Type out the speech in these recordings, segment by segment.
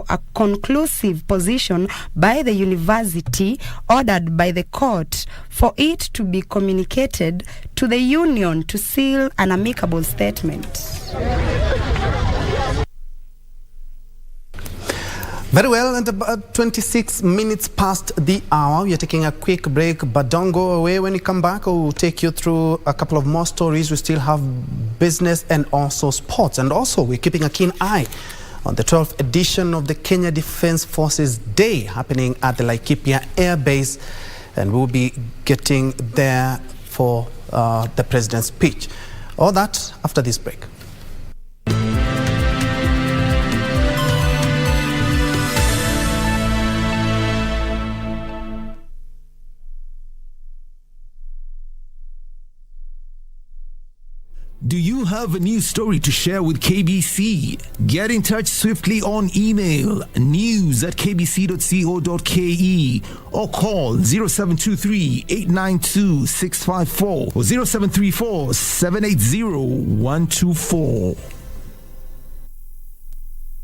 a conclusive position by the university ordered by the court for it to be communicated to the union to seal an amicable statement. Very well, and about 26 minutes past the hour, we are taking a quick break, but don't go away. When we come back, we'll take you through a couple of more stories. We still have business and also sports, and also we're keeping a keen eye on the 12th edition of the Kenya Defence Forces Day happening at the Laikipia Air Base, and we'll be getting there for the President's speech. All that after this break. Do you have a news story to share with KBC? Get in touch swiftly on email news@kbc.co.ke or call 0723-892-654 or 0734-780-124.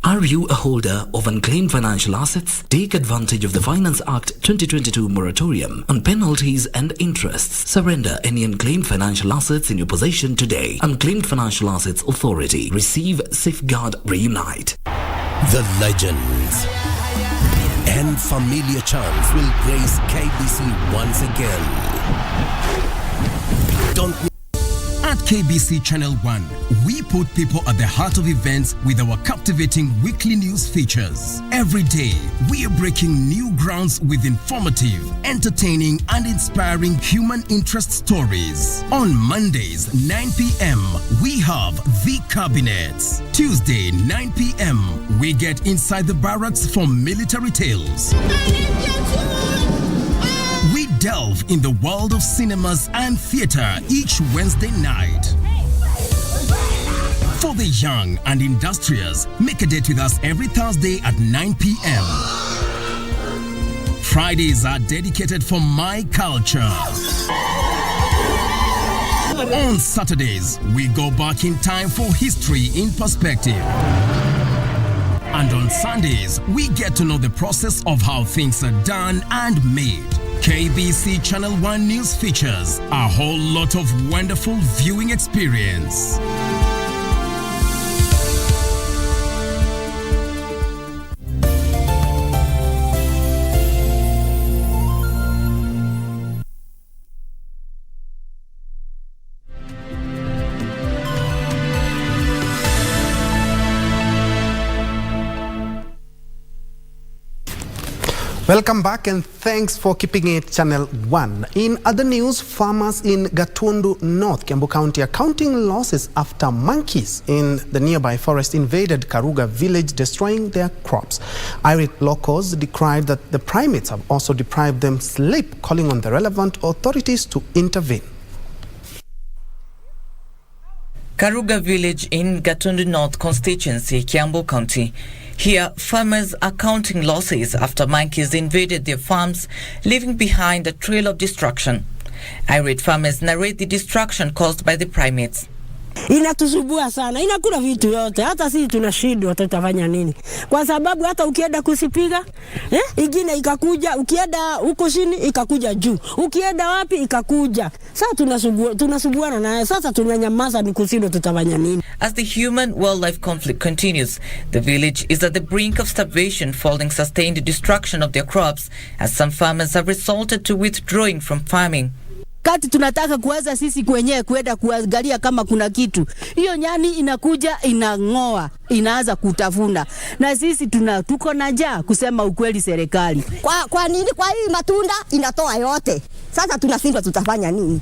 Are you a holder of unclaimed financial assets? Take advantage of the Finance Act 2022 moratorium on penalties and interests. Surrender any unclaimed financial assets in your possession today. Unclaimed Financial Assets Authority. Receive, safeguard, reunite. The legends and familiar charms will grace KBC once again. Don't At KBC Channel 1, we put people at the heart of events with our captivating weekly news features. Every day, we are breaking new grounds with informative, entertaining, and inspiring human interest stories. On Mondays, 9 p.m., we have The Cabinets. Tuesday, 9 p.m., we get inside the barracks for military tales. We delve in the world of cinemas and theater each Wednesday night. For the young and industrious, make a date with us every Thursday at 9 p.m. Fridays are dedicated for my culture. On Saturdays, we go back in time for history in perspective. And on Sundays, we get to know the process of how things are done and made. KBC Channel 1 News features a whole lot of wonderful viewing experience. Welcome back and thanks for keeping it Channel 1. In other news, farmers in Gatundu North, Kiambu County are counting losses after monkeys in the nearby forest invaded Karuga village, destroying their crops. Irate locals decried that the primates have also deprived them sleep, calling on the relevant authorities to intervene. Karuga village in Gatundu North constituency, Kiambu County. Here, farmers are counting losses after monkeys invaded their farms, leaving behind a trail of destruction. Irate farmers narrate the destruction caused by the primates. Inatusubua sana, inakula vitu yote, hata sisi tunashindwa tutafanya nini? Kwa sababu hata ukienda kusipiga, ingine ikakuja, ukienda huko chini ikakuja juu. Ukienda wapi ikakuja. Sasa tunasubuana naye, sasa tunanyamaza ni kushindwa tutafanya nini? As the human-wildlife conflict continues, the village is at the brink of starvation following sustained destruction of their crops, as some farmers have resorted to withdrawing from farming. Kati tunataka kuweza sisi kwenyewe kwenda kuangalia kama kuna kitu. Hiyo nyani inakuja inangoa, inaanza kutafuna. Na sisi tuko na njaa kusema ukweli serikali. Kwa nini kwa hii matunda inatoa yote? Sasa tunashindwa tutafanya nini?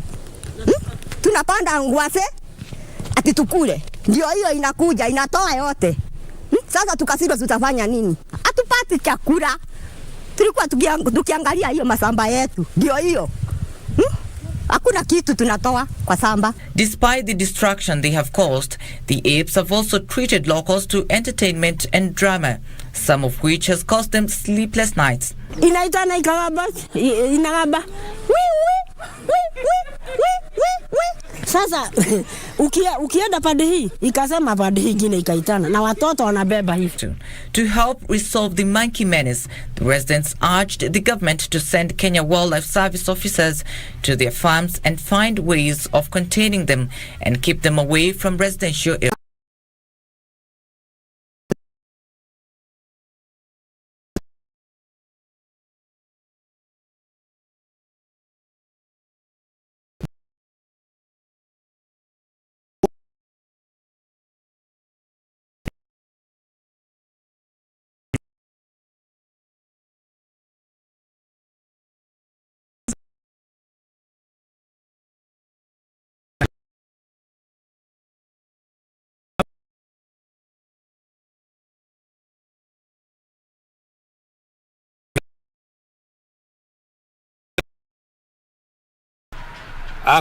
Tunapanda ngwase ati tukule. Ndio hiyo inakuja inatoa yote. Sasa tukashindwa tutafanya nini? Hatupati chakula. Tulikuwa tukiangalia hiyo masamba yetu. Ndio hiyo. Hakuna kitu tunatoa kwa samba. Despite the destruction they have caused, the apes have also treated locals to entertainment and drama, some of which has caused them sleepless nights. Inaitana ikagaba, inagaba. Sasa ukienda pande hii ikasema pande hii ingine ikaitana na watoto wanabeba hivi. To help resolve the monkey menace, the residents urged the government to send Kenya Wildlife Service officers to their farms and find ways of containing them and keep them away from residential areas.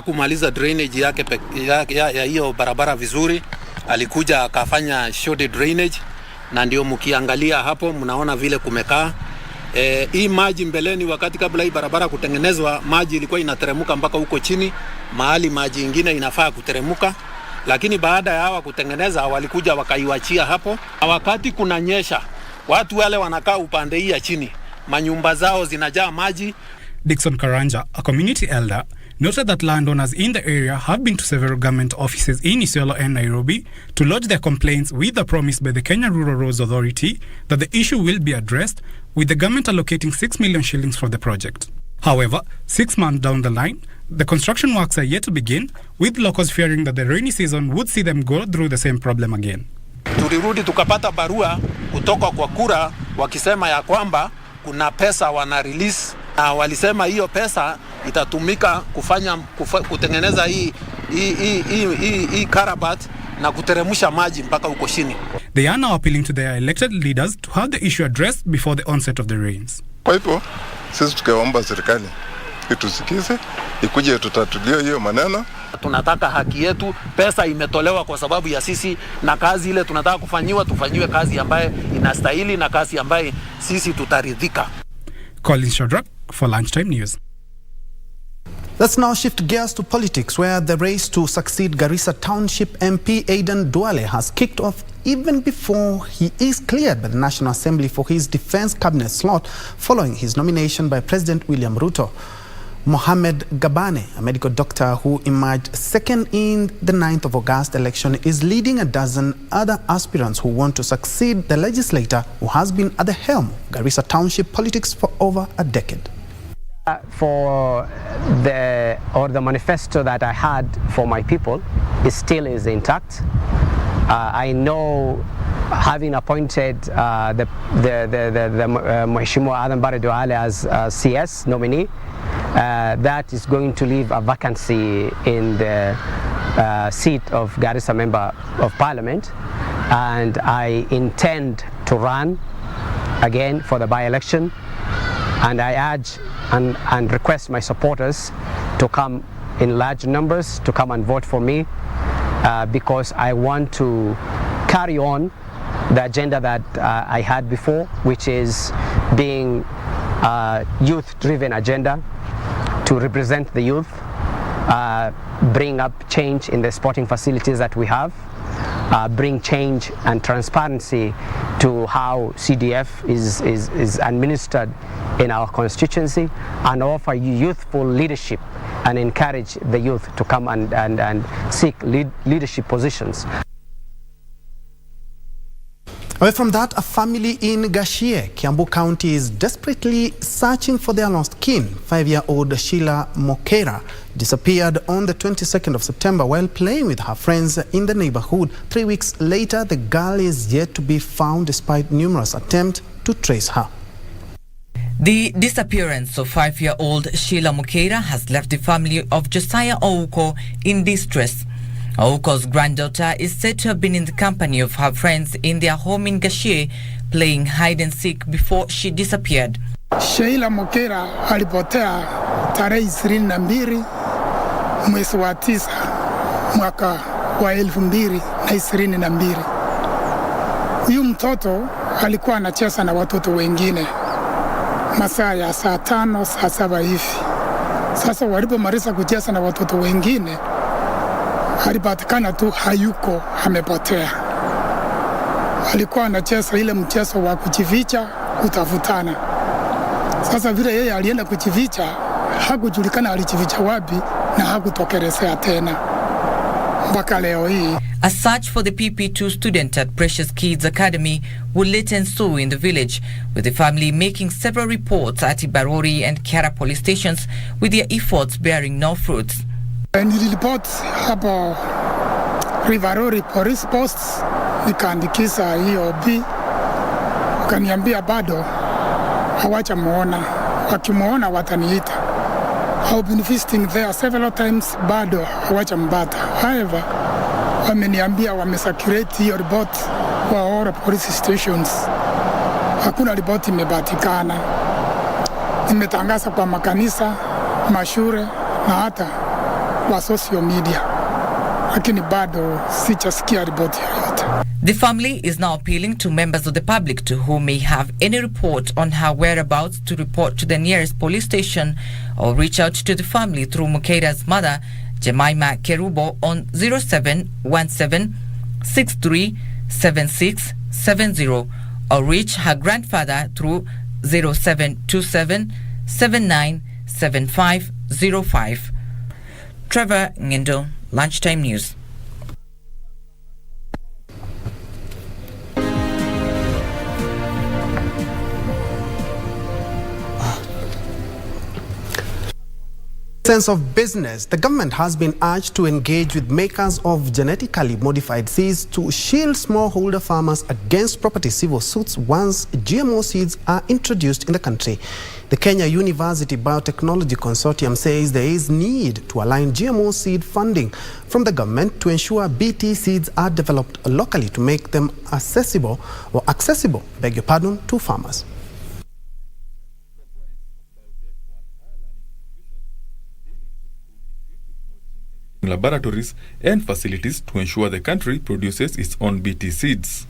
Kumaliza drainage yake ya hiyo barabara vizuri, alikuja akafanya short drainage, na ndio mkiangalia hapo mnaona vile kumekaa. Hii maji mbeleni, wakati kabla hii barabara kutengenezwa, maji ilikuwa inateremuka mpaka huko chini, mahali maji ingine inafaa kuteremuka, lakini baada ya hawa kutengeneza walikuja wakaiwachia hapo. Wakati kunanyesha, watu wale wanakaa upande hii ya chini, manyumba zao zinajaa maji. Dixon Karanja, a community elder, noted that landowners in the area have been to several government offices in Isiolo and Nairobi to lodge their complaints with the promise by the Kenya Rural Roads Authority that the issue will be addressed, with the government allocating 6 million shillings for the project. However, 6 months down the line, the construction works are yet to begin, with locals fearing that the rainy season would see them go through the same problem again. Tulirudi tukapata barua kutoka kwa kura wakisema ya kwamba kuna pesa wana release, na walisema hiyo pesa itatumika kutengeneza hii karabat na kuteremusha maji mpaka huko chini. They are now appealing to their elected leaders to have the issue addressed before the onset of the rains. Kwa hivyo sisi tukaomba serikali itusikize, ikuje tutatulie hiyo maneno. Tunataka haki yetu, pesa imetolewa kwa sababu ya sisi, na kazi ile tunataka tufanyiwe kazi ambaye inastahili na kazi ambaye sisi tutaridhika. Colin Shadrack for Lunchtime News. Let's now shift gears to politics, where the race to succeed Garissa Township MP Aden Duale has kicked off even before he is cleared by the National Assembly for his defense cabinet slot following his nomination by President William Ruto. Mohamed Gabane, a medical doctor who emerged second in the 9th of August election, is leading a dozen other aspirants who want to succeed the legislator who has been at the helm of Garissa Township politics for over a decade. For the manifesto that I had for my people, it still is intact. I know, having appointed the Mheshimiwa Aden Bare Duale as CS nominee, that is going to leave a vacancy in the seat of Garissa Member of Parliament, and I intend to run again for the by-election, and I urge and request my supporters to come in large numbers to come and vote for me, because I want to carry on the agenda that I had before, which is being a youth-driven agenda to represent the youth, bring up change in the sporting facilities that we have, bring change and transparency to how CDF is administered in our constituency, and offer youthful leadership and encourage the youth to come and seek leadership positions. Away from that, a family in Gashie, Kiambu County, is desperately searching for their lost kin. 5-year-old Sheila Mokera disappeared on the 22nd of September while playing with her friends in the neighborhood. 3 weeks later, the girl is yet to be found despite numerous attempts to trace her. The disappearance of 5-year-old Sheila Mokera has left the family of Josiah Ouko in distress. Ouko's granddaughter is said to have been in the company of her friends in their home in Gashie playing hide and seek before she disappeared. Sheila Mokera alipotea tarehe 22 mwezi wa 9 mwaka wa 2022. Huyu mtoto alikuwa anacheza na watoto wengine masaa ya saa 5, saa 7 hivi. Sasa walipomaliza kucheza na watoto wengine, alipatikana tu hayuko, amepotea. Alikuwa anacheza ile mchezo wa kujificha, kutafutana. Sasa vile yeye alienda kujificha, hakujulikana alijificha wapi na hakutokelezea tena mpaka leo hii. A search for the PP2 student at Precious Kids Academy will later ensue in the village, with the family making several reports at Ibarori and Kiara police stations, with their efforts bearing no fruits. Niliripoti hapo Ibarori police posts, nikaandikisha hiyo B, wakaniambia bado hawajamuona, wakimuona wataniita. I've been visiting there several times, bado hawajampata. However, wameniambia wamesacurate hiyo report kwa all police stations. Hakuna report imepatikana. Nimetangaza kwa makanisa, mashule na hata kwa social media, lakini bado sijasikia report yoyote. The family is now appealing to members of the public to who may have any report on her whereabouts to report to the nearest police station or reach out to the family through Mukeira's mother, Jemima Kerubo, on 0717637670, or reach her grandfather through 0727797505. Trevor Ngendo, Lunchtime News. Sense of business, the government has been urged to engage with makers of genetically modified seeds to shield smallholder farmers against property civil suits once GMO seeds are introduced in the country. The Kenya University Biotechnology Consortium says there is need to align GMO seed funding from the government to ensure BT seeds are developed locally to make them accessible, to farmers. Laboratories and facilities to ensure the country produces its own BT seeds.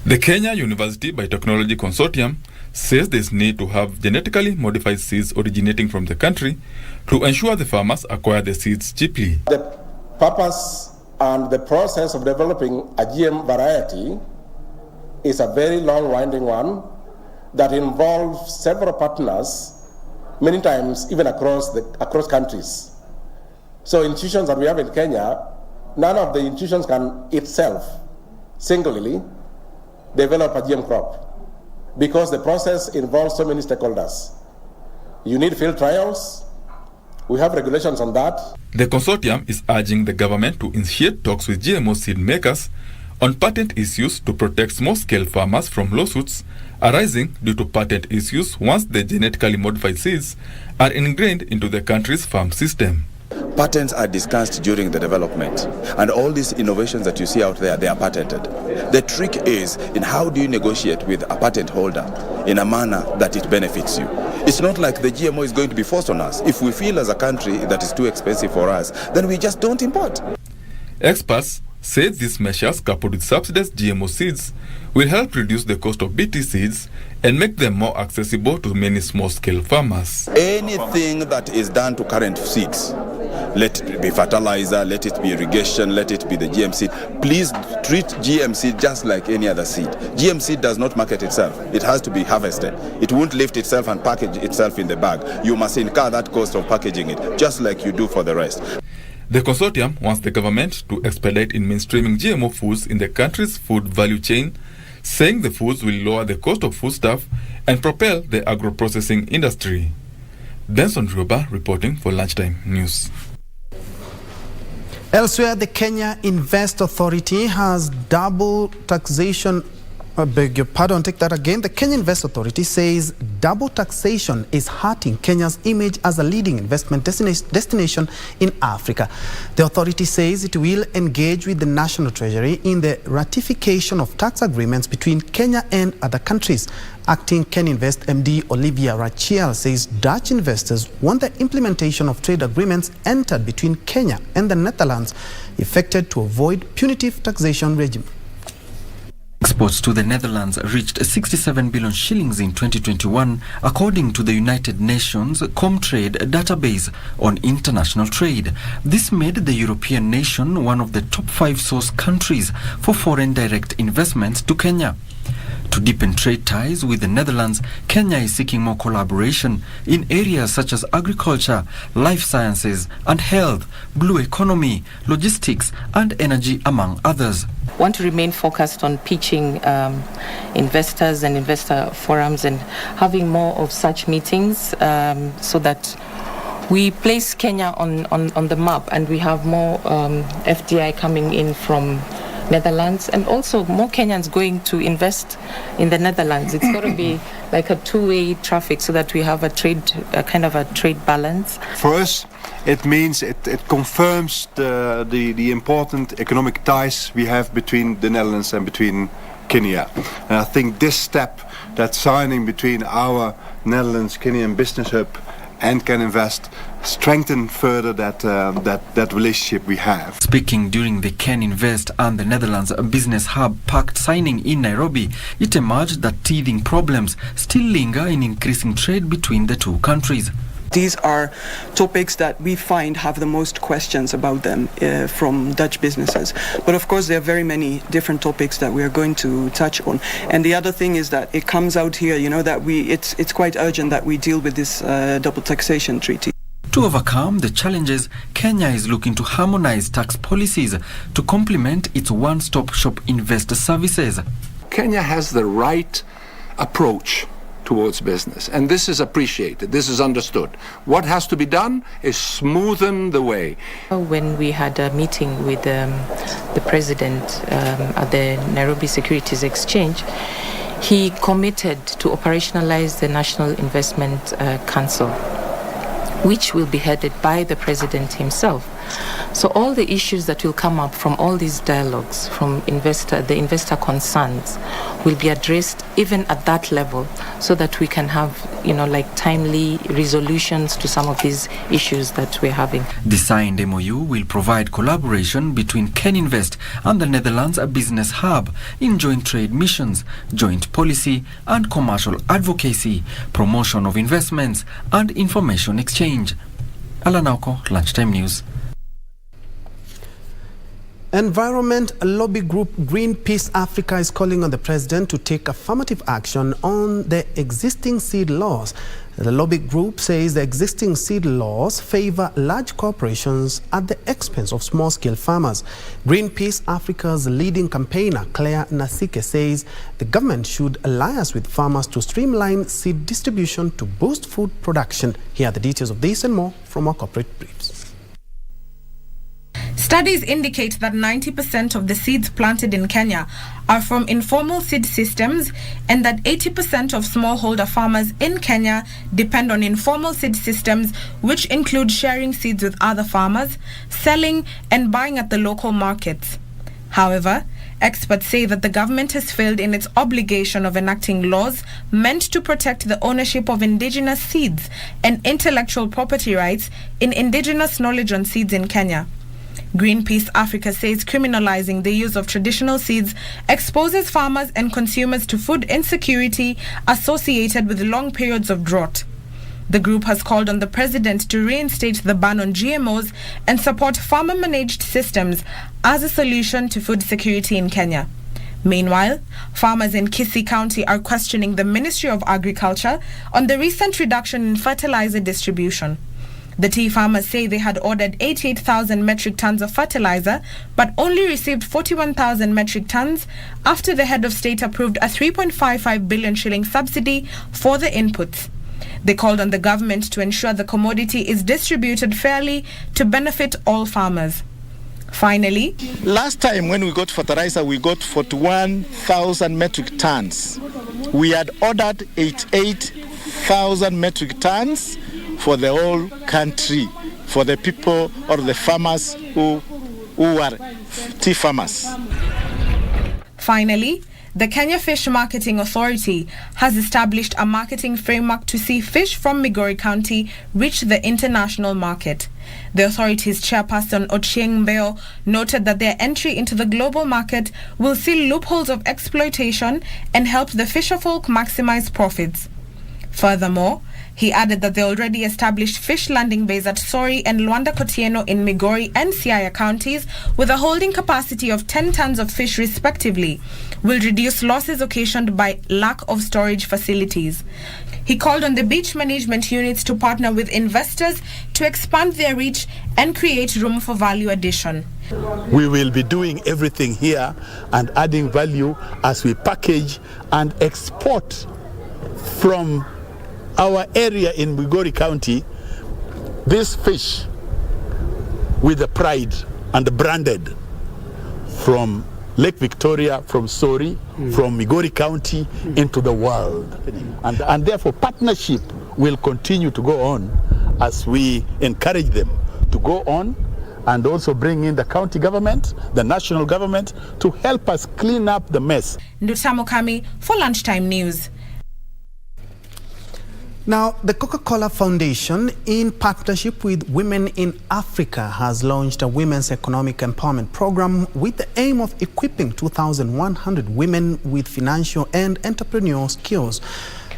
The Kenya University Biotechnology Consortium says there is need to have genetically modified seeds originating from the country to ensure the farmers acquire the seeds cheaply. The purpose and the process of developing a GM variety is a very long winding one that involves several partners, many times even across countries. So institutions that we have in Kenya, none of the institutions can itself singly develop a GM crop because the process involves so many stakeholders. You need field trials. We have regulations on that. The consortium is urging the government to initiate talks with GMO seed makers on patent issues to protect small-scale farmers from lawsuits arising due to patent issues once the genetically modified seeds are ingrained into the country's farm system. Patents are discussed during the development, and all these innovations that you see out there, they are patented. The trick is in how do you negotiate with a patent holder in a manner that it benefits you. It's not like the GMO is going to be forced on us. If we feel as a country that is too expensive for us, then we just don't import. Experts say these measures, coupled with subsidized GMO seeds, will help reduce the cost of BT seeds and make them more accessible to many small-scale farmers. Anything that is done to current seeds, let it be fertilizer, let it be irrigation, let it be the GM seed. Please treat GM seed just like any other seed. GM seed does not market itself. It has to be harvested. It won't lift itself and package itself in the bag. You must incur that cost of packaging it, just like you do for the rest. The consortium wants the government to expedite in mainstreaming GMO foods in the country's food value chain, saying the foods will lower the cost of foodstuff and propel the agro-processing industry. Benson Njue reporting for Lunchtime News. Elsewhere, the Kenya Invest Authority has double taxation. Take that again. The Kenya Invest Authority says double taxation is hurting Kenya's image as a leading investment destination in Africa. The authority says it will engage with the National Treasury in the ratification of tax agreements between Kenya and other countries. Acting Kenya Invest MD Olivia Rachiel says Dutch investors want the implementation of trade agreements entered between Kenya and the Netherlands effected to avoid punitive taxation regime. Exports to the Netherlands reached 67 billion shillings in 2021, according to the United Nations Comtrade database on international trade. This made the European nation one of the top 5 source countries for foreign direct investments to Kenya. To deepen trade ties with the Netherlands, Kenya is seeking more collaboration in areas such as agriculture, life sciences and health, blue economy, logistics and energy, among others. Want to remain focused on pitching investors and investor forums and having more of such meetings so that we place Kenya on the map and we have more FDI coming in from Netherlands and also more Kenyans going to invest in the Netherlands. It's got to be like a two-way traffic so that we have a kind of a trade balance. For us, it means it confirms the important economic ties we have between the Netherlands and between Kenya. And I think this step, that signing between our Netherlands-Kenyan business hub and Can Invest, strengthen further that relationship we have. Speaking during the Can Invest and the Netherlands Business Hub Pact signing in Nairobi, it emerged that teething problems still linger in increasing trade between the two countries. These are topics that we find have the most questions about them from Dutch businesses. But of course, there are very many different topics that we are going to touch on. And the other thing is that it comes out here, that it's quite urgent that we deal with this double taxation treaty. To overcome the challenges, Kenya is looking to harmonize tax policies to complement its one-stop shop investor services. Kenya has the right approach towards business, and this is appreciated, this is understood. What has to be done is smoothen the way. When we had a meeting with the president at the Nairobi Securities Exchange, he committed to operationalize the National Investment Council, which will be headed by the president himself. So all the issues that will come up from all these dialogues, from the investor concerns, will be addressed even at that level so that we can have, timely resolutions to some of these issues that we're having. The signed MOU will provide collaboration between Can Invest and the Netherlands Business Hub in joint trade missions, joint policy and commercial advocacy, promotion of investments and information exchange. Alanauko, Lunchtime News. Environment lobby group Greenpeace Africa is calling on the president to take affirmative action on the existing seed laws. The lobby group says the existing seed laws favor large corporations at the expense of small-scale farmers. Greenpeace Africa's leading campaigner, Claire Nasike, says the government should alliance with farmers to streamline seed distribution to boost food production. Here are the details of this and more from our corporate briefs. Studies indicate that 90% of the seeds planted in Kenya are from informal seed systems and that 80% of smallholder farmers in Kenya depend on informal seed systems, which include sharing seeds with other farmers, selling and buying at the local markets. However, experts say that the government has failed in its obligation of enacting laws meant to protect the ownership of indigenous seeds and intellectual property rights in indigenous knowledge on seeds in Kenya. Greenpeace Africa says criminalizing the use of traditional seeds exposes farmers and consumers to food insecurity associated with long periods of drought. The group has called on the president to reinstate the ban on GMOs and support farmer-managed systems as a solution to food security in Kenya. Meanwhile, farmers in Kisii County are questioning the Ministry of Agriculture on the recent reduction in fertilizer distribution. The tea farmers say they had ordered 88,000 metric tons of fertilizer, but only received 41,000 metric tons after the head of state approved a 3.55 billion shilling subsidy for the inputs. They called on the government to ensure the commodity is distributed fairly to benefit all farmers. Finally, last time when we got fertilizer, we got 41,000 metric tons. We had ordered 88,000 metric tons for the whole country, for the people or the farmers who are tea farmers. Finally, The Kenya Fish Marketing Authority has established a marketing framework to see fish from Migori County reach the international market. The authority's chairperson Ochieng Mbeo noted that their entry into the global market will see loopholes of exploitation and help the fisherfolk maximize profits. Furthermore, he added that the already established fish landing bays at Sori and Luanda Kotieno in Migori and Siaya counties, with a holding capacity of 10 tons of fish respectively, will reduce losses occasioned by lack of storage facilities. He called on the beach management units to partner with investors to expand their reach and create room for value addition. We will be doing everything here and adding value as we package and export from our area in Migori County this fish with the pride and the branded from Lake Victoria, from Sori, from Migori County into the world. And therefore partnership will continue to go on as we encourage them to go on and also bring in the county government, the national government to help us clean up the mess. Ndutamo Kami for Lunchtime News. Now, the Coca-Cola Foundation, in partnership with Women in Africa, has launched a women's economic empowerment program with the aim of equipping 2,100 women with financial and entrepreneurial skills.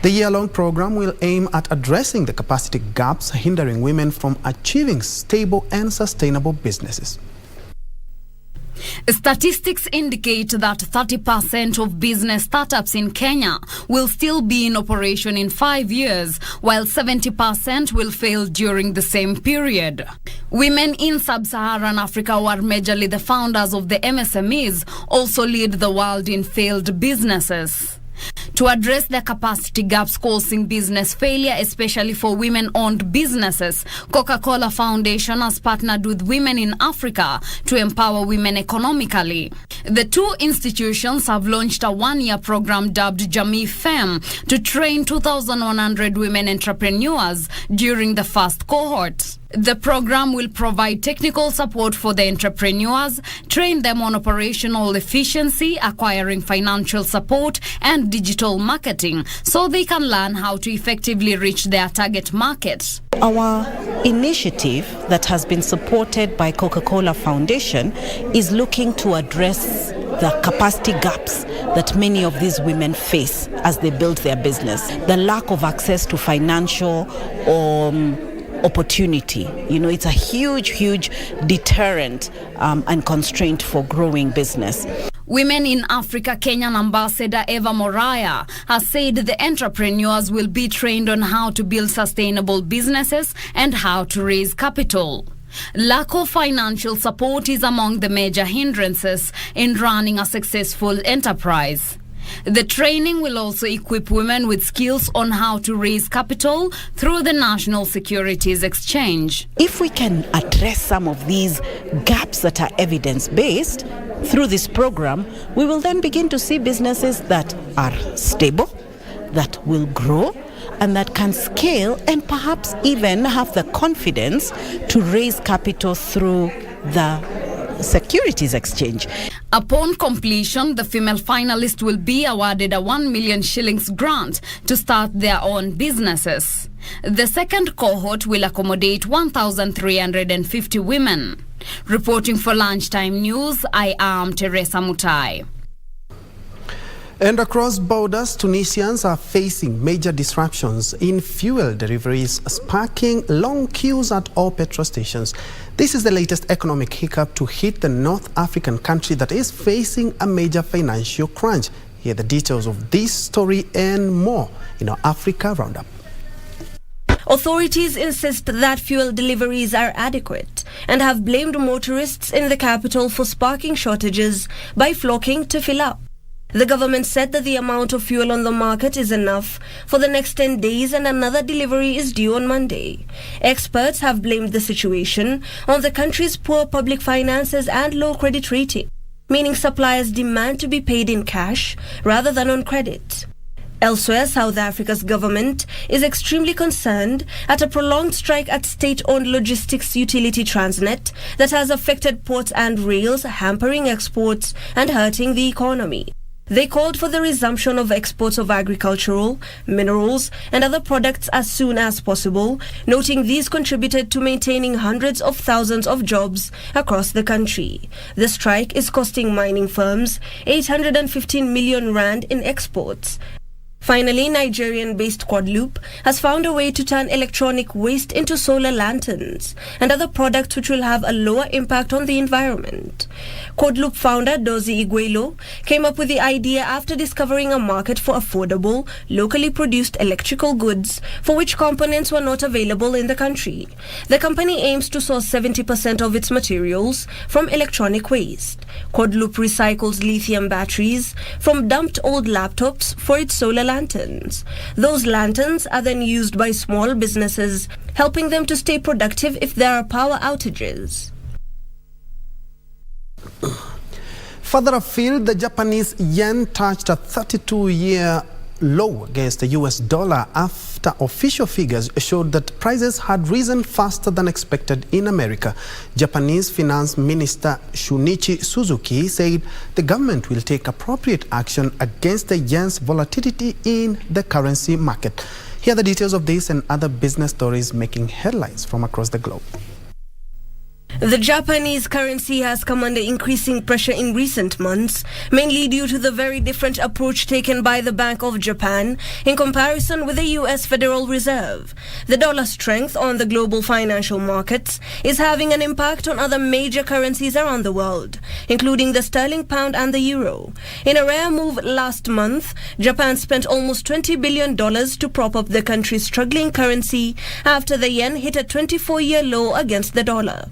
The year-long program will aim at addressing the capacity gaps hindering women from achieving stable and sustainable businesses. Statistics indicate that 30% of business startups in Kenya will still be in operation in 5 years, while 70% will fail during the same period. Women in sub-Saharan Africa, who are majorly the founders of the MSMEs, also lead the world in failed businesses. To address the capacity gaps causing business failure, especially for women-owned businesses, Coca-Cola Foundation has partnered with Women in Africa to empower women economically. The two institutions have launched a one-year program dubbed Jamii Fem to train 2,100 women entrepreneurs during the first cohort. The program will provide technical support for the entrepreneurs, train them on operational efficiency, acquiring financial support, and digital marketing so they can learn how to effectively reach their target market. Our initiative that has been supported by Coca-Cola Foundation is looking to address the capacity gaps that many of these women face as they build their business. The lack of access to financial opportunity. You know, it's a huge deterrent and constraint for growing business. Women in Africa Kenyan Ambassador Eva Moraya has said the entrepreneurs will be trained on how to build sustainable businesses and how to raise capital. Lack of financial support is among the major hindrances in running a successful enterprise. The training will also equip women with skills on how to raise capital through the National Securities Exchange. If we can address some of these gaps that are evidence-based through this program, we will then begin to see businesses that are stable, that will grow, and that can scale and perhaps even have the confidence to raise capital through the Securities Exchange. Upon completion, the female finalist will be awarded a 1 million shillings grant to start their own businesses. The second cohort will accommodate 1,350 women. Reporting for Lunchtime News, I am Teresa Mutai. And across borders, Tunisians are facing major disruptions in fuel deliveries, sparking long queues at all petrol stations. This is the latest economic hiccup to hit the North African country that is facing a major financial crunch. Here are the details of this story and more in our Africa Roundup. Authorities insist that fuel deliveries are adequate and have blamed motorists in the capital for sparking shortages by flocking to fill up. The government said that the amount of fuel on the market is enough for the next 10 days and another delivery is due on Monday. Experts have blamed the situation on the country's poor public finances and low credit rating, meaning suppliers demand to be paid in cash rather than on credit. Elsewhere, South Africa's government is extremely concerned at a prolonged strike at state-owned logistics utility Transnet that has affected ports and rails, hampering exports and hurting the economy. They called for the resumption of exports of agricultural, minerals, and other products as soon as possible, noting these contributed to maintaining hundreds of thousands of jobs across the country. The strike is costing mining firms 815 million rand in exports. Finally, Nigerian-based Quadloop has found a way to turn electronic waste into solar lanterns and other products which will have a lower impact on the environment. Quadloop founder Dozie Iguelo came up with the idea after discovering a market for affordable, locally produced electrical goods for which components were not available in the country. The company aims to source 70% of its materials from electronic waste. Quadloop recycles lithium batteries from dumped old laptops for its solar lanterns. Those lanterns are then used by small businesses, helping them to stay productive if there are power outages. Further afield, the Japanese yen touched a 32-year low against the US dollar after official figures showed that prices had risen faster than expected in America. Japanese Finance Minister Shunichi Suzuki said the government will take appropriate action against the yen's volatility in the currency market. Here are the details of this and other business stories making headlines from across the globe. The Japanese currency has come under increasing pressure in recent months, mainly due to the very different approach taken by the Bank of Japan in comparison with the US Federal Reserve. The dollar strength on the global financial markets is having an impact on other major currencies around the world, including the sterling pound and the euro. In a rare move last month, Japan spent almost $20 billion to prop up the country's struggling currency after the yen hit a 24-year low against the dollar.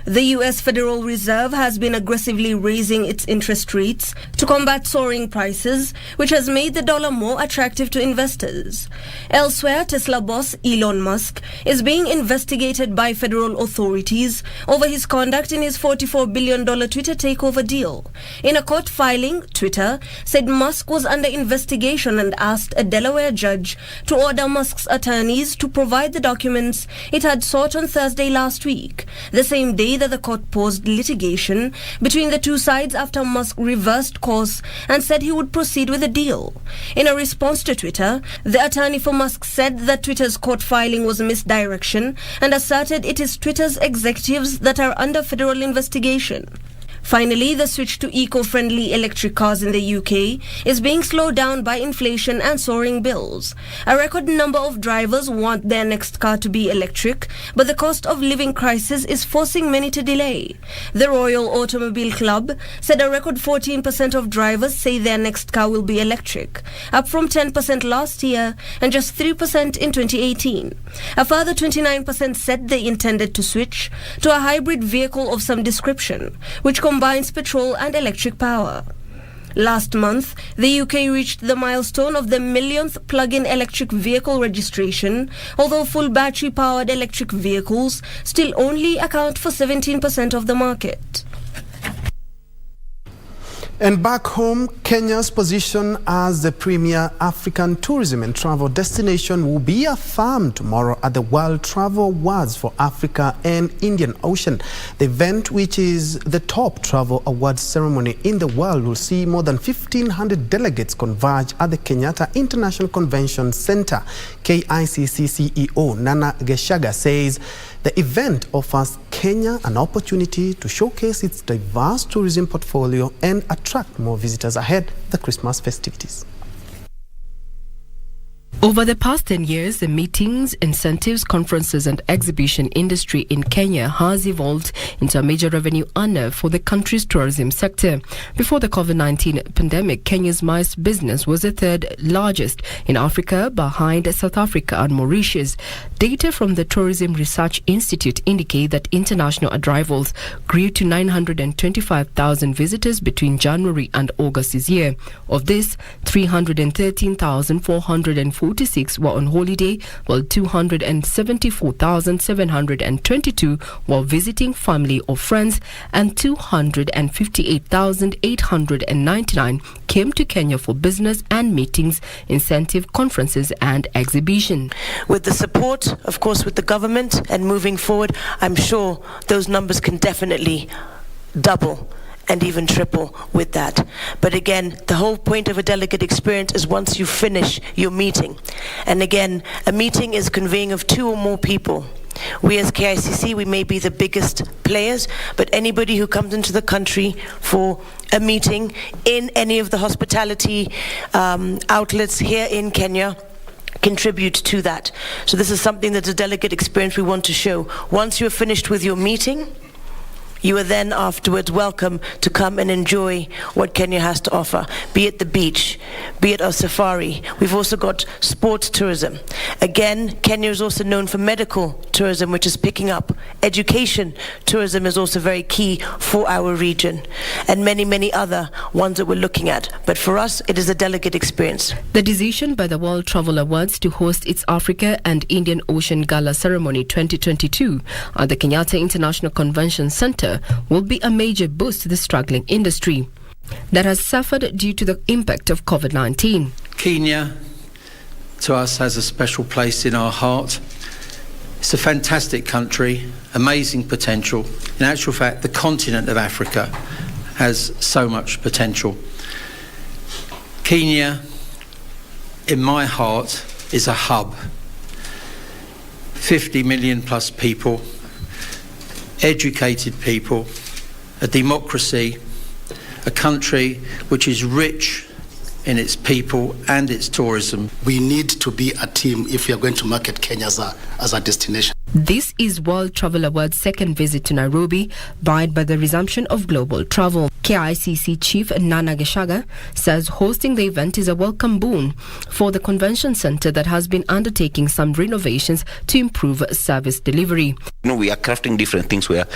The US Federal Reserve has been aggressively raising its interest rates to combat soaring prices, which has made the dollar more attractive to investors. Elsewhere, Tesla boss Elon Musk is being investigated by federal authorities over his conduct in his $44 billion Twitter takeover deal. In a court filing, Twitter said Musk was under investigation and asked a Delaware judge to order Musk's attorneys to provide the documents it had sought on Thursday last week, the same day that the court paused litigation between the two sides after Musk reversed course and said he would proceed with the deal. In a response to Twitter, the attorney for Musk said that Twitter's court filing was a misdirection and asserted it is Twitter's executives that are under federal investigation. Finally, the switch to eco-friendly electric cars in the UK is being slowed down by inflation and soaring bills. A record number of drivers want their next car to be electric, but the cost of living crisis is forcing many to delay. The Royal Automobile Club said a record 14% of drivers say their next car will be electric, up from 10% last year and just 3% in 2018. A further 29% said they intended to switch to a hybrid vehicle of some description, which combines petrol and electric power. Last month, the UK reached the milestone of the millionth plug-in electric vehicle registration, although full battery-powered electric vehicles still only account for 17% of the market. And back home, Kenya's position as the premier African tourism and travel destination will be affirmed tomorrow at the World Travel Awards for Africa and Indian Ocean. The event, which is the top travel awards ceremony in the world, will see more than 1,500 delegates converge at the Kenyatta International Convention Center. KICC CEO Nana Geshaga says the event offers Kenya an opportunity to showcase its diverse tourism portfolio and attract more visitors ahead of the Christmas festivities. Over the past 10 years, the meetings, incentives, conferences and exhibition industry in Kenya has evolved into a major revenue earner for the country's tourism sector. Before the COVID-19 pandemic, Kenya's MICE business was the third largest in Africa, behind South Africa and Mauritius. Data from the Tourism Research Institute indicate that international arrivals grew to 925,000 visitors between January and August this year. Of this, 313,446 were on holiday, while 274,722 were visiting family or friends, and 258,899 came to Kenya for business and meetings, incentive, conferences and exhibition. With the support, of course, with the government and moving forward, I'm sure those numbers can definitely double. and even triple with that. But again, the whole point of a delegate experience is once you finish your meeting. And again, a meeting is conveying of 2 or more people. We as KICC, we may be the biggest players, but anybody who comes into the country for a meeting in any of the hospitality outlets here in Kenya contribute to that. So this is something that's a delegate experience we want to show. Once you're finished with your meeting, you are then afterwards welcome to come and enjoy what Kenya has to offer, be it the beach, be it our safari. We've also got sports tourism. Again, Kenya is also known for medical tourism, which is picking up. Education tourism is also very key for our region, and many, many other ones that we're looking at. But for us, it is a delegate experience. The decision by the World Travel Awards to host its Africa and Indian Ocean Gala Ceremony 2022 at the Kenyatta International Convention Center will be a major boost to the struggling industry that has suffered due to the impact of COVID-19. Kenya, to us, has a special place in our heart. It's a fantastic country, amazing potential. In actual fact, the continent of Africa has so much potential. Kenya, in my heart, is a hub. 50 million plus people, educated people, a democracy, a country which is rich in its people and its tourism. We need to be a team if we are going to market Kenya as a destination. This is World Travel Awards' second visit to Nairobi, buoyed by the resumption of global travel. KICC Chief Nana Geshaga says hosting the event is a welcome boon for the convention center that has been undertaking some renovations to improve service delivery. We are crafting different things where,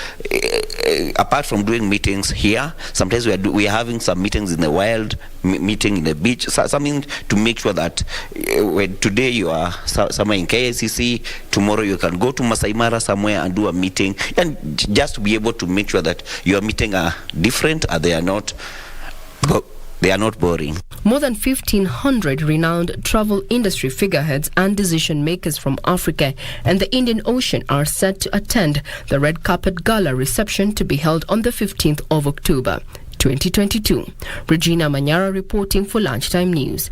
apart from doing meetings here, sometimes we are having some meetings in the wild, meeting in the beach, something to make sure that when today you are somewhere in KICC, tomorrow you can go to Masai Mara somewhere and do a meeting, and just to be able to make sure that your meeting are different and they are not boring. More than 1,500 renowned travel industry figureheads and decision makers from Africa and the Indian Ocean are set to attend the Red Carpet Gala reception to be held on the 15th of October, 2022. Regina Manyara reporting for Lunchtime News.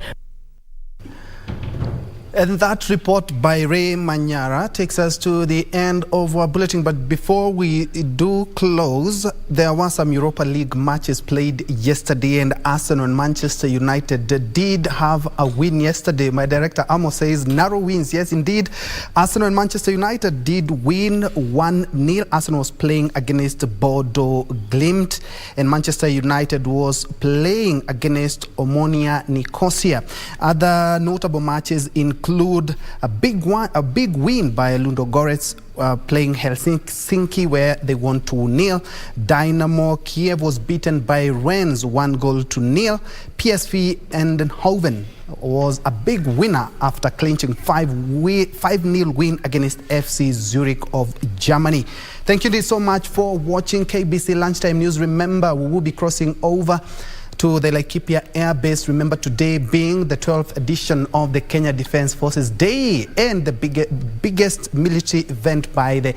And that report by Ray Manyara takes us to the end of our bulletin. But before we do close, there were some Europa League matches played yesterday, and Arsenal and Manchester United did have a win yesterday. My director Amo says narrow wins. Yes, indeed. Arsenal and Manchester United did win 1-0. Arsenal was playing against Bodo Glimt, and Manchester United was playing against Omonia Nicosia. Other notable matches include a big win by Ludogorets playing Helsinki, where they won 2-0. Dynamo Kiev was beaten by Rennes 1-0. PSV Eindhoven was a big winner after clinching 5-0 win against FC Zurich of Germany. Thank you so much for watching KBC Lunchtime News. Remember, we will be crossing over to the Laikipia Air Base. Remember, today being the 12th edition of the Kenya Defence Forces Day and the biggest military event by the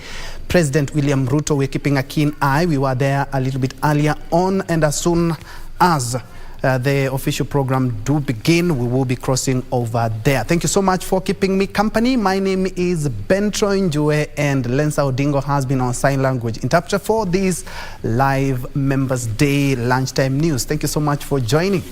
President William Ruto. We're keeping a keen eye. We were there a little bit earlier on, and as soon as the official program do begin, we will be crossing over there. Thank you so much for keeping me company. My name is Bentro Njue, and Lensa Odingo has been on sign language interpreter for this live Members Day Lunchtime News. Thank you so much for joining.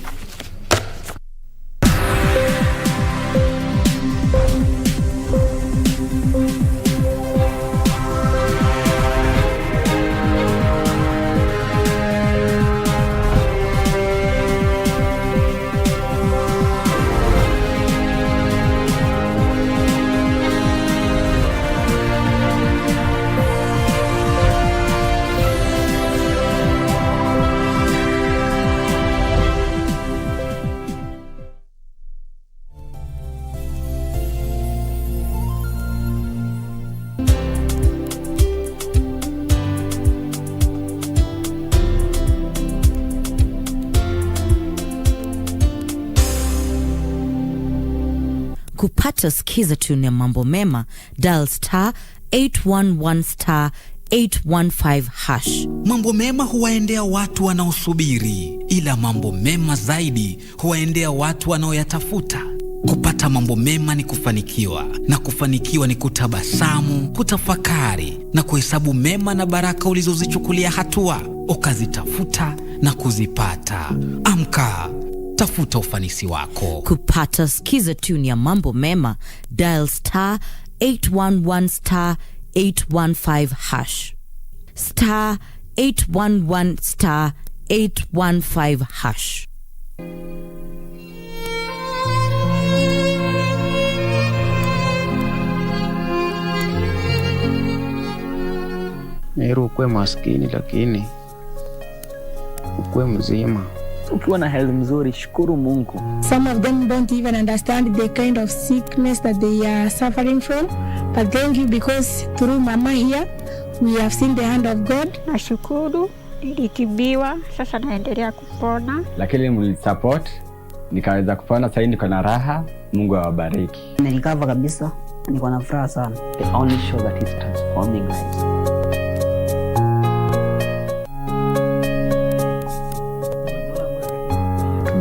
Kupata skiza tune ya Mambo Mema, dial *811 *815#. Mambo mema huwaendea watu wanaosubiri, ila mambo mema zaidi huwaendea watu wanaoyatafuta. Kupata mambo mema ni kufanikiwa, na kufanikiwa ni kutabasamu, kutafakari na kuhesabu mema na baraka ulizozichukulia hatua, ukazitafuta na kuzipata. Amka, tafuta ufanisi wako. Kupata skiza tune ya mambo mema, dial *811 *815#. *811 *815#. Nero ukwe maskini lakini ukwe mzima. Ukiwa na health mzuri, shukuru Mungu. Some of them don't even understand the kind of sickness that they are suffering from. But thank you, because through Mama here, we have seen the hand of God. Nashukuru, nilitibiwa, sasa naendelea kupona. Lakini mlisupport, nikaweza kupona, sasa niko na raha. Mungu awabariki. Nilikava kabisa, niko na furaha sana. The only show that is transforming lives.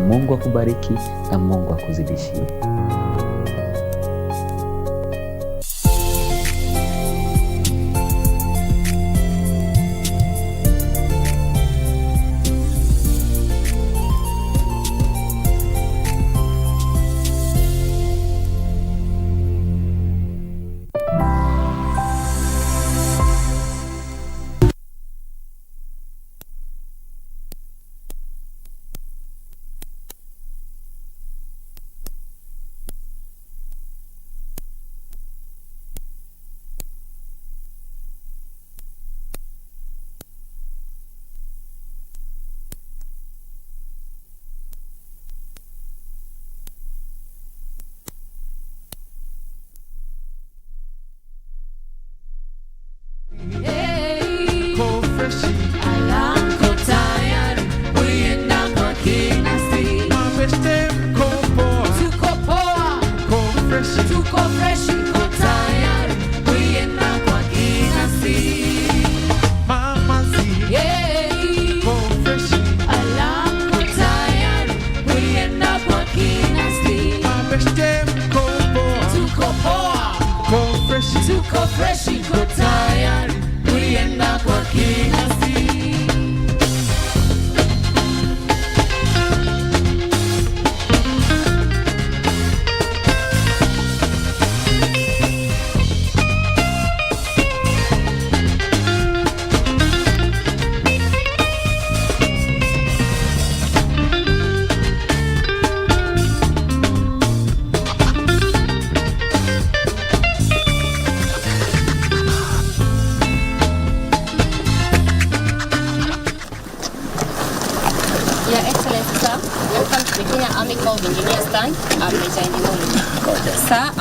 Mungu akubariki na Mungu akuzidishie.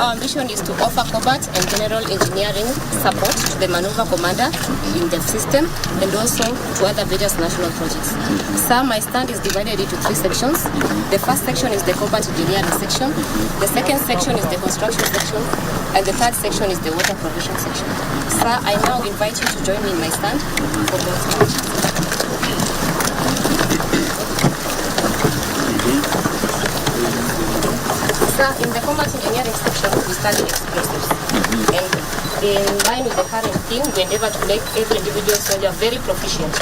Our mission is to offer combat and general engineering support to the maneuver commander in the system and also to other various national projects. Sir, my stand is divided into 3 sections. The first section is the combat engineering section, the second section is the construction section, and the third section is the water provision section. Sir, I now invite you to join me in my stand for both sections. In the combat engineering section, we study explosives. And in line with the current theme, we endeavor to make every individual soldier very proficient.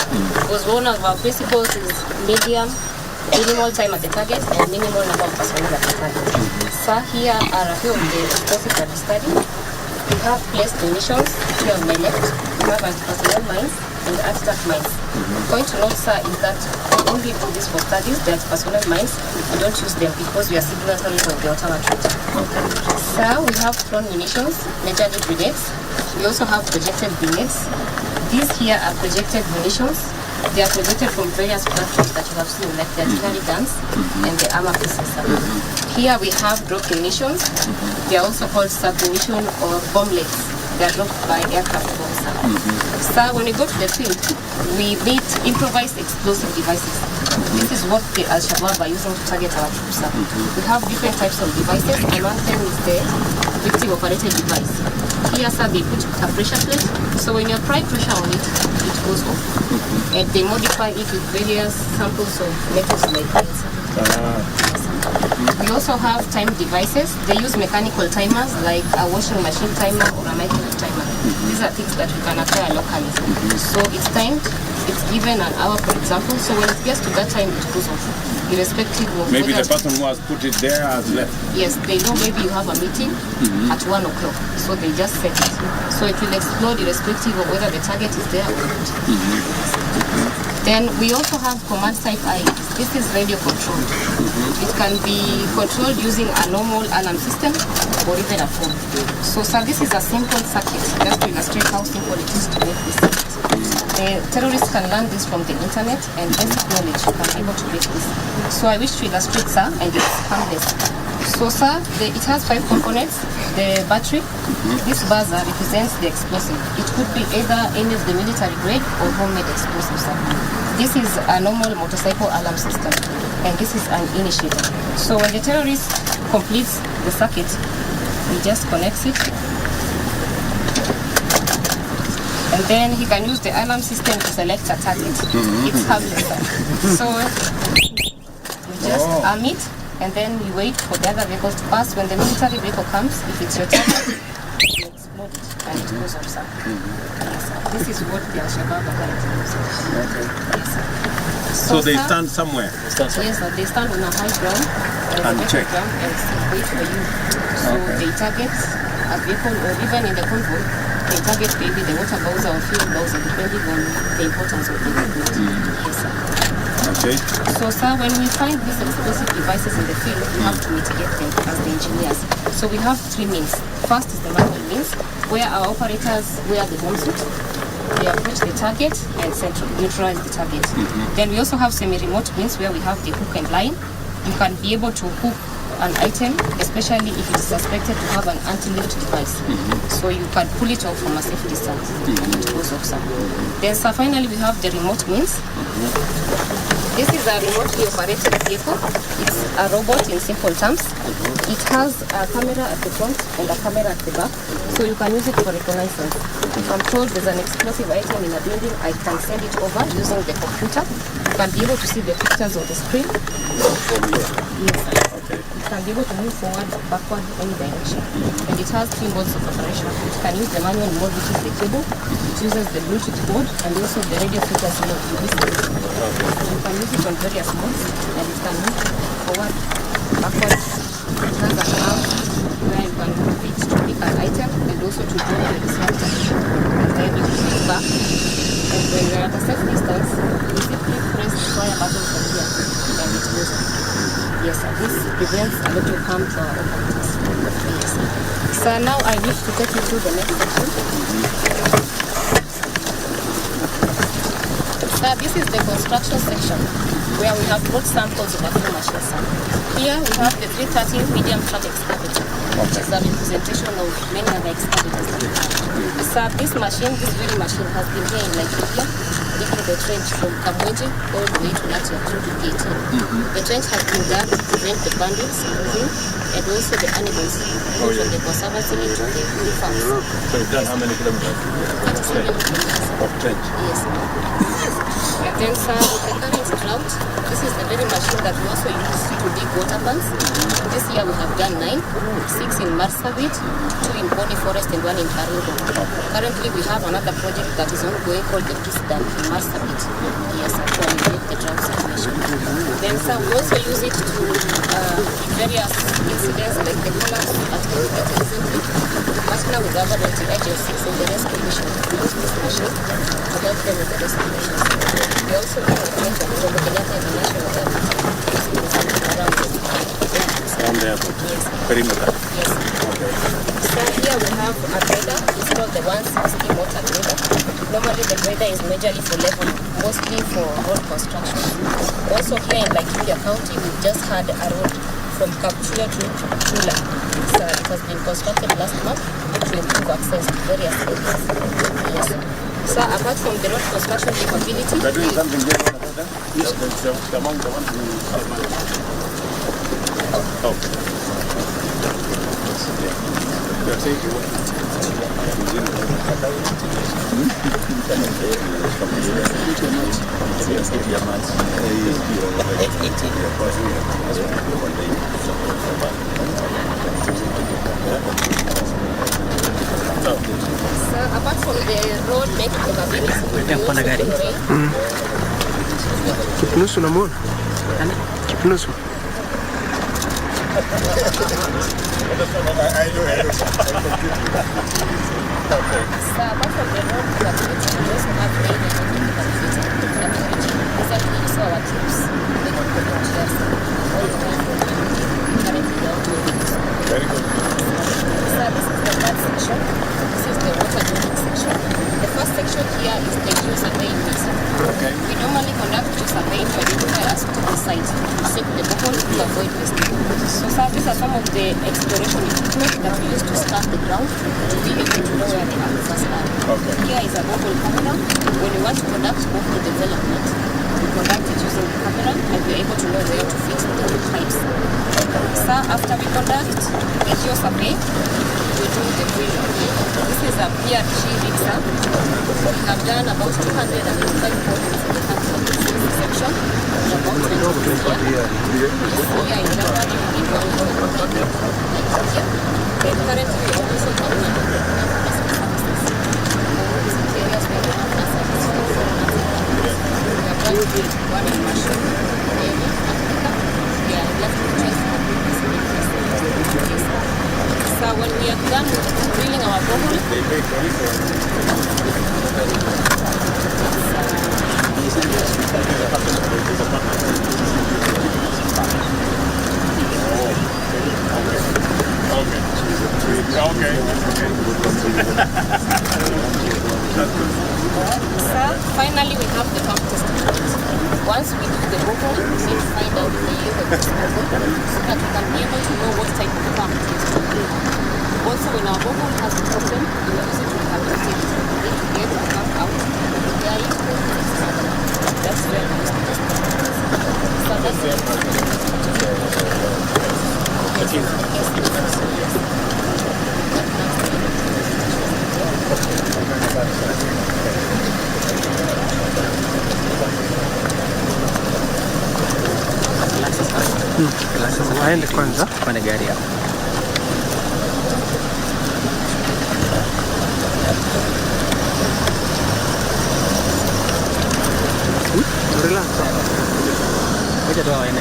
Because one of our principles is minimal time at the target and minimal number of personnel at the target. So here are a few of the explosives that we study. We have placed munitions here on my left. We have anti-personnel mines and abstract mines. The point to note, sir, is that we only do this for studies. The anti-personnel mines, we don't use them because we are signatories of the Ottawa Treaty. Sir, we have thrown munitions, majorly grenades. We also have projected grenades. These here are projected munitions. They are projected from various platforms that you have seen, like the artillery guns and the armor pieces. Here we have drop munitions. They are also called sub-munition or bomblets. They are dropped by aircraft bombs. Sir, when we go to the field, we meet improvised explosive devices. This is what the Al-Shabaab are using to target our troops. We have different types of devices. Among them is the victim operated device. Here, sir, they put a pressure plate. So when you apply pressure on it, it goes off. And they modify it with various samples of metals like this. We also have time devices. They use mechanical timers like a washing machine timer or a microwave timer. These are things that we can acquire locally. So it's timed, it's given an hour, for example. So when it gets to that time, it goes off, irrespective of maybe whether the person who has put it there has left. Yes, they know maybe you have a meeting at 1 o'clock, so they just set it. So it will explode irrespective of whether the target is there or not. Then we also have command type IEDs. This is radio controlled. It can be controlled using a normal alarm system or even a phone. So sir, this is a simple circuit, just to illustrate how simple it is to make this circuit. The terrorists can learn this from the internet, and basic knowledge can be able to make this. So I wish to illustrate, sir, and it's harmless. So sir, it has 5 components. The battery, this buzzer represents the explosive. It could be either any of the military grade or homemade explosive, sir. This is a normal motorcycle alarm system, and this is an initiator. So when the terrorist completes the circuit, he just connects it, and then he can use the alarm system to select a target. It's harmless, sir. So we just arm it, and then we wait for the other vehicles to pass. When the military vehicle comes, if it's your target, you explode it and it goes off, sir. Yes, sir. This is what the Al-Shabaab are currently using. Yes, sir. So they sir, stand somewhere? Yes, sir. They stand on a high ground And check. ground and wait for you. So they target a vehicle, or even in the convoy, they target maybe the water bowser or fuel bowser, depending on the importance of the equipment. Yes, sir. Okay. So, sir, when we find these explosive devices in the field, we have to mitigate them as the engineers. So we have 3 means. First is the manual means, where our operators wear the bomb suit. They approach the target and neutralize the target. Then we also have semi-remote means, where we have the hook and line. You can be able to hook an item, especially if it is suspected to have an anti-lift device. So you can pull it off from a safe distance and it goes off, sir. Then, sir, finally we have the remote means. This is a remotely operated vehicle. It's a robot in simple terms. It has a camera at the front and a camera at the back, so you can use it for reconnaissance. If I'm told there's an explosive item in a building, I can send it over using the computer. You can be able to see the pictures on the screen. Yes, sir. It can be able to move forward, backward, any direction. And it has 3 modes of operation. It can use the manual mode, which is the cable. It uses the Bluetooth mode and also the radio frequency mode. You can use it on various modes, and it can move forward, backward. It has an arm where you can move it to pick an item and also to go to the center. And then you put it back. And when you're at a safe distance, you simply press the fire button from here and it goes on. Yes, sir. This prevents a lot of harm to our operators. Yes, sir. So now I wish to take you through the next section. Sir, this is the construction section, where we have brought samples of a few machines. Here we have the 330 medium truck excavator, which is a representation of many other excavators that we have. Sir, this very machine has been here in Nigeria, digging the trench from Kamweje all the way to Latia through to Gate. The trench has been done to prevent the bandits moving and also the animals from the conservancy into the farms. So you've done how many kilometers? 37 kilometers. Of trench? Yes. And then, sir, with the current drought, this is the very machine that we also use to dig water pans. This year we have done 9, 6 in Marsabit, 2 in Boni Forest and 1 in Baringo. Currently we have another project that is ongoing called the Kisdan in Marsabit. Yes, to alleviate the drought situation. Then, sir, we also use it to various incidents like the collapse at Kennedy recently. Partner with government agencies in the rescue mission. We use this machine to help them with the rescue missions. We also do the project from the Kenyatta International Airport using the system around the airport? Yes. Perimeter? Yes. Okay. So here we have a grader. It's called the 160 motor grader. Normally the grader is majorly for level, mostly for road construction. Also here in Laikipia County, we've just had a road from Kapchua to Tula. It has been constructed last month to improve access to various areas. Yes. So apart from the road construction capability, we're doing something different about them? Yes. The one who Apart from the road making capabilities, Kipnusu namuona? Kipnusu. So apart from the road capabilities, we also have rail and capabilities. Recently, you saw our troops making volunteers all the way from currently down to Very good. So this is the third section. This is the water drinking section. The first section here is the Njue surveying mixer. Okay. We normally conduct Njue surveying to identify us to the site to seek the borehole to avoid wasting. So these are some of the exploration equipment that we use to scan the ground to be able to know where the aquifers are. Okay. Here is a borehole camera. When we want to conduct borehole development, we conduct it using the camera and we're able to know where to fix the pipes. So after we conduct the Njue survey, we do the drilling. This is a PRG mixer. We have done about 285 boreholes in the country section. About 20 here. Here in January, we did one more like here. And currently, we also have services. Visit areas where we have services. We have done one in Russia, Navy, Africa. We are left to test for this. So when we are done drilling our borehole, so finally we have the pump test. Once we do the borehole, we need to find out the yield of this borehole so that we can be able to know what type of pump it is to do. Also, when our borehole has a problem, we use it to rehabilitate it. We need to get the pump out, repair it, that's where we use it. So that's Waende kwanza kwenye gari yako. Relax. Ngoja tu waende.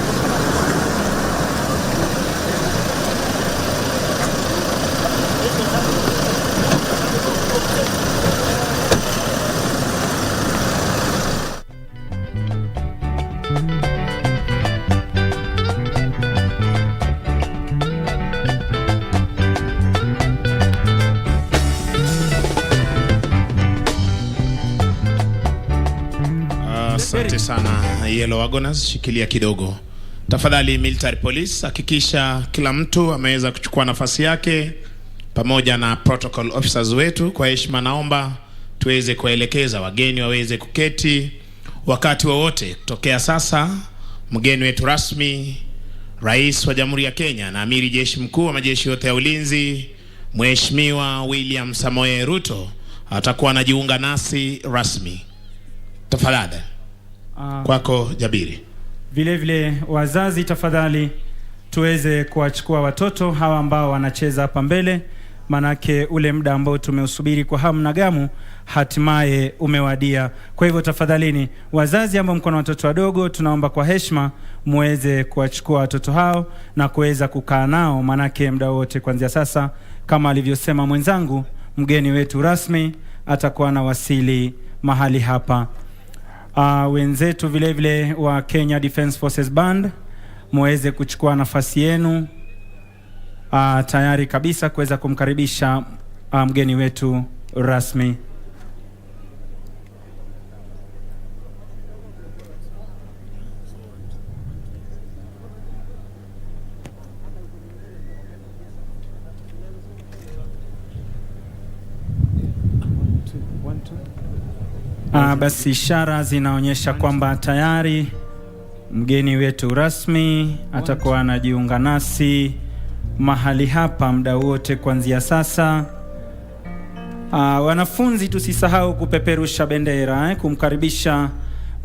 Asante sana Yellow Wagoners, shikilia kidogo. Tafadhali military police, hakikisha kila mtu ameweza kuchukua nafasi yake pamoja na protocol officers wetu. Kwa heshima naomba tuweze kuelekeza wageni waweze kuketi wakati wowote. Kutokea sasa mgeni wetu rasmi, Rais wa Jamhuri ya Kenya na Amiri Jeshi Mkuu wa majeshi yote ya ulinzi, Mheshimiwa William Samoei Ruto atakuwa anajiunga nasi rasmi. Tafadhali. Kwako Jabiri. Vile vile wazazi tafadhali tuweze kuwachukua watoto hawa ambao wanacheza hapa mbele, manake ule muda ambao tumeusubiri kwa hamu na gamu hatimaye umewadia. Kwa hivyo tafadhalini wazazi ambao mko na watoto wadogo, tunaomba kwa heshima muweze kuwachukua watoto hao na kuweza kukaa nao, manake muda wote kuanzia sasa kama alivyosema mwenzangu, mgeni wetu rasmi atakuwa na wasili mahali hapa. Wenzetu vile vile wa Kenya Defence Forces Band muweze kuchukua nafasi yenu tayari kabisa kuweza kumkaribisha mgeni wetu rasmi. Basi ishara zinaonyesha kwamba tayari mgeni wetu rasmi atakuwa anajiunga nasi mahali hapa muda wote kuanzia sasa. Wanafunzi, tusisahau kupeperusha bendera kumkaribisha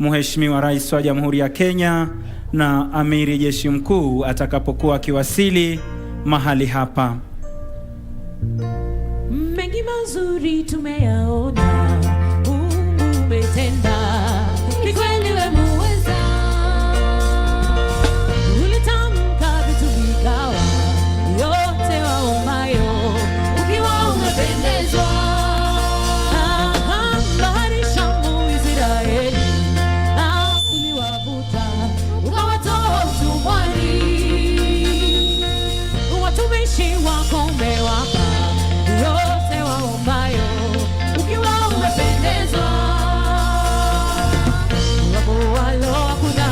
Mheshimiwa Rais wa Jamhuri ya Kenya na Amiri Jeshi Mkuu atakapokuwa akiwasili mahali hapa. Mengi mazuri tumeyaona.